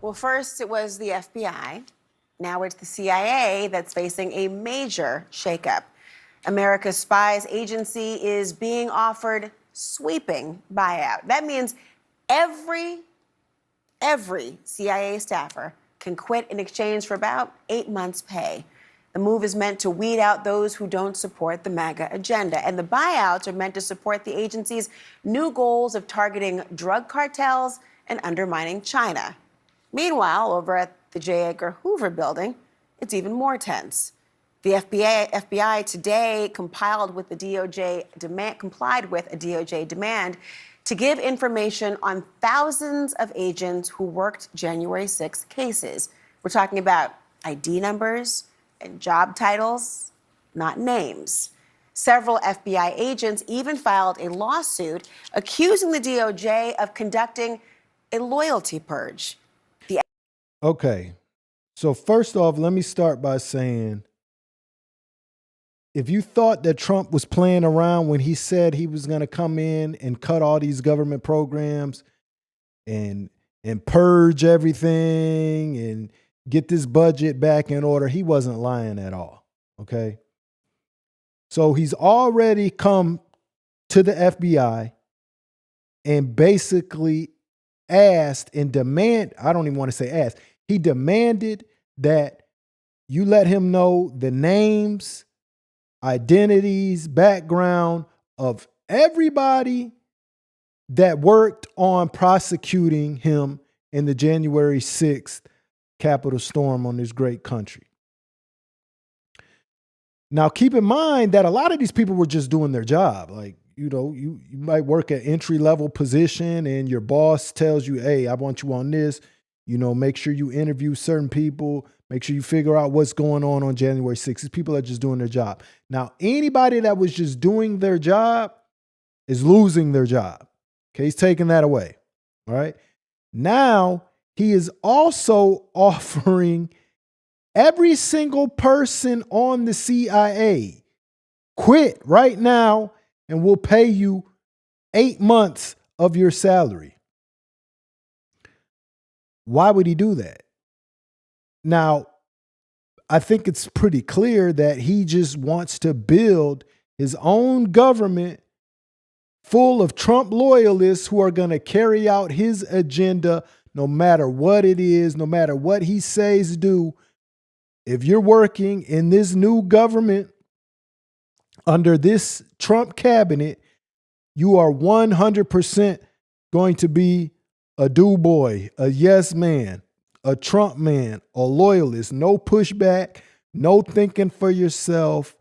Well, first it was the FBI. Now it's the CIA that's facing a major shakeup. America's spies agency is being offered sweeping buyout. That means every CIA staffer can quit in exchange for about 8 months' pay. The move is meant to weed out those who don't support the MAGA agenda. And the buyouts are meant to support the agency's new goals of targeting drug cartels and undermining China. Meanwhile, over at the J. Edgar Hoover building, it's even more tense. The FBI today complied with a DOJ demand to give information on thousands of agents who worked January 6th cases. We're talking about ID numbers and job titles, not names. Several FBI agents even filed a lawsuit accusing the DOJ of conducting a loyalty purge. Okay, so first off, let me start by saying, if you thought that Trump was playing around when he said he was going to come in and cut all these government programs and purge everything and get this budget back in order, he wasn't lying at all, okay? So he's already come to the FBI and basically asked and I don't even want to say asked, he demanded that you let him know the names, identities, background of everybody that worked on prosecuting him in the January 6th Capitol storm on this great country. Now, keep in mind that a lot of these people were just doing their job. Like, you know, you might work at entry-level position and your boss tells you, hey, I want you on this. You know, make sure you interview certain people. Make sure you figure out what's going on January 6th. These people are just doing their job. Now, anybody that was just doing their job is losing their job. Okay, he's taking that away. All right. Now, he is also offering every single person on the CIA, quit right now and we'll pay you 8 months of your salary. Why would he do that? Now, I think it's pretty clear that he just wants to build his own government full of Trump loyalists who are going to carry out his agenda no matter what it is, no matter what he says do. If you're working in this new government under this Trump cabinet, you are 100% going to be a do boy, a yes man, a Trump man, a loyalist, no pushback, no thinking for yourself,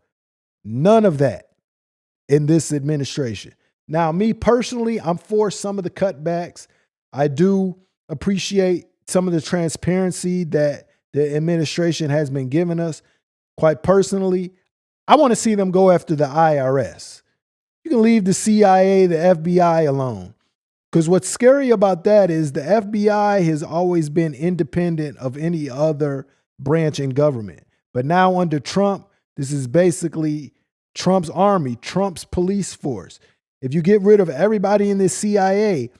none of that in this administration. Now, me personally, I'm for some of the cutbacks. I do appreciate some of the transparency that the administration has been giving us. Quite personally, I want to see them go after the IRS. You can leave the CIA, the FBI alone. Because what's scary about that is the FBI has always been independent of any other branch in government. But now under Trump, this is basically Trump's army, Trump's police force. If you get rid of everybody in the CIA,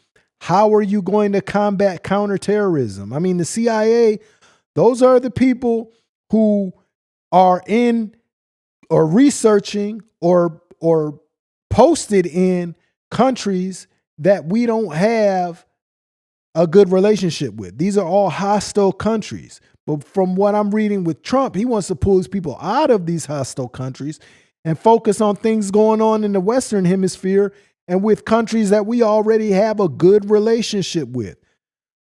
how are you going to combat counterterrorism? I mean, the CIA, those are the people who are in or researching or posted in countries that we don't have a good relationship with. These are all hostile countries. But from what I'm reading with Trump, he wants to pull his people out of these hostile countries and focus on things going on in the Western Hemisphere and with countries that we already have a good relationship with.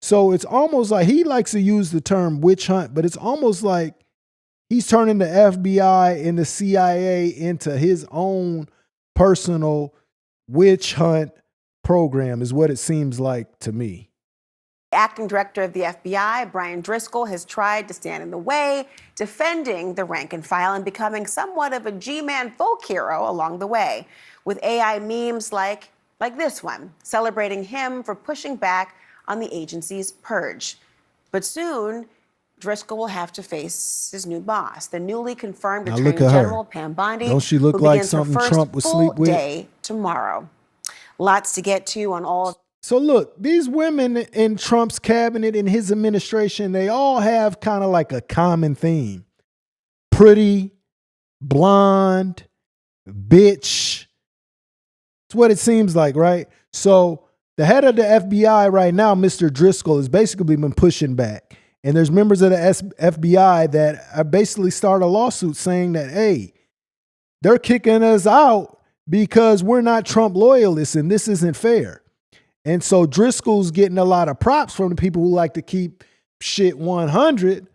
So it's almost like he likes to use the term witch hunt, but it's almost like he's turning the FBI and the CIA into his own personal witch hunt program is what it seems like to me. Acting director of the FBI, Brian Driscoll, has tried to stand in the way, defending the rank and file and becoming somewhat of a G-man folk hero along the way, with AI memes like this one, celebrating him for pushing back on the agency's purge. But soon, Driscoll will have to face his new boss, the newly confirmed Attorney General Pam Bondi, Don't she look who like begins her something first Trump would full sleep with? day tomorrow. Lots to get to on all So look, these women in Trump's cabinet, in his administration, they all have kind of like a common theme. Pretty, blonde, bitch. It's what it seems like, right? So the head of the FBI right now, Mr. Driscoll, has basically been pushing back. And there's members of the FBI that are basically started a lawsuit saying that, hey, they're kicking us out because we're not Trump loyalists and this isn't fair. And so Driscoll's getting a lot of props from the people who like to keep shit 100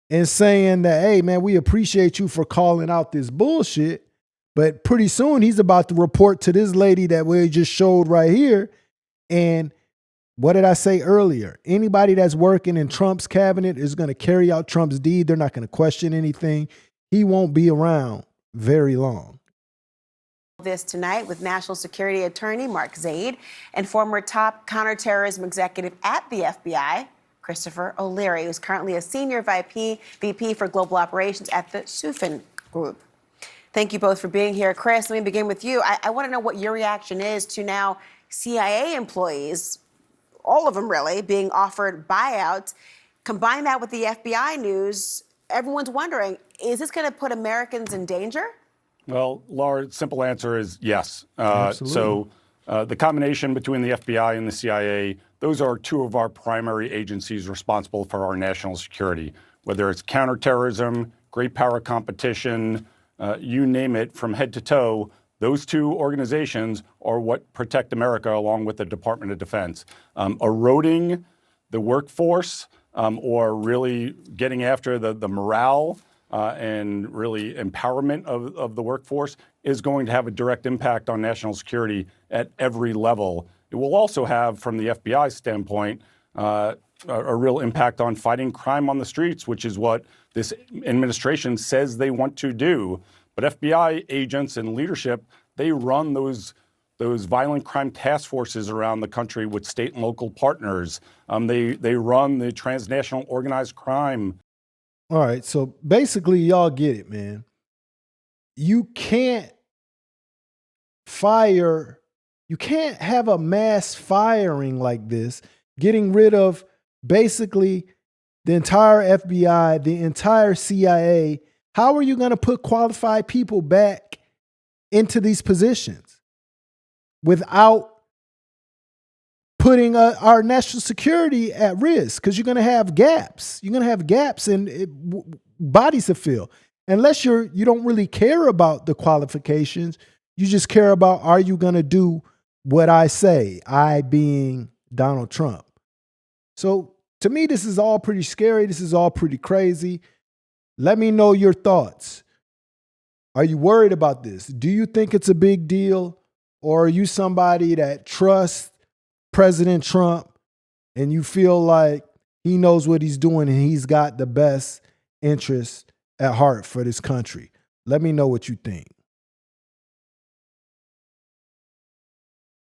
and saying that, hey, man, we appreciate you for calling out this bullshit. But pretty soon he's about to report to this lady that we just showed right here. And what did I say earlier? Anybody that's working in Trump's cabinet is going to carry out Trump's deed. They're not going to question anything. He won't be around very long. This tonight with National Security Attorney Mark Zaid and former top counterterrorism executive at the FBI, Christopher O'Leary, who's currently a senior VP for global operations at the Sufin Group. Thank you both for being here. Chris, let me begin with you. I want to know what your reaction is to now CIA employees, all of them really, being offered buyouts. Combine that with the FBI news, everyone's wondering, is this going to put Americans in danger? Well, Laura, simple answer is yes. Absolutely. So the combination between the FBI and the CIA, those are two of our primary agencies responsible for our national security, whether it's counterterrorism, great power competition, you name it, from head to toe. Those two organizations are what protect America along with the Department of Defense. Eroding the workforce or really getting after the morale and really empowerment of the workforce is going to have a direct impact on national security at every level. It will also have, from the FBI standpoint, a real impact on fighting crime on the streets, which is what this administration says they want to do. But FBI agents and leadership, they run those violent crime task forces around the country with state and local partners. They run the transnational organized crime. All right, so basically, y'all get it, man. You can't have a mass firing like this, getting rid of basically the entire FBI, the entire CIA. How are you going to put qualified people back into these positions without putting our national security at risk? Because you're going to have gaps. You're going to have gaps in bodies to fill. Unless you don't really care about the qualifications, you just care about, are you going to do what I say? I being Donald Trump. So to me, this is all pretty scary. This is all pretty crazy. Let me know your thoughts. Are you worried about this? Do you think it's a big deal? Or are you somebody that trusts President Trump and you feel like he knows what he's doing and he's got the best interest at heart for this country? Let me know what you think.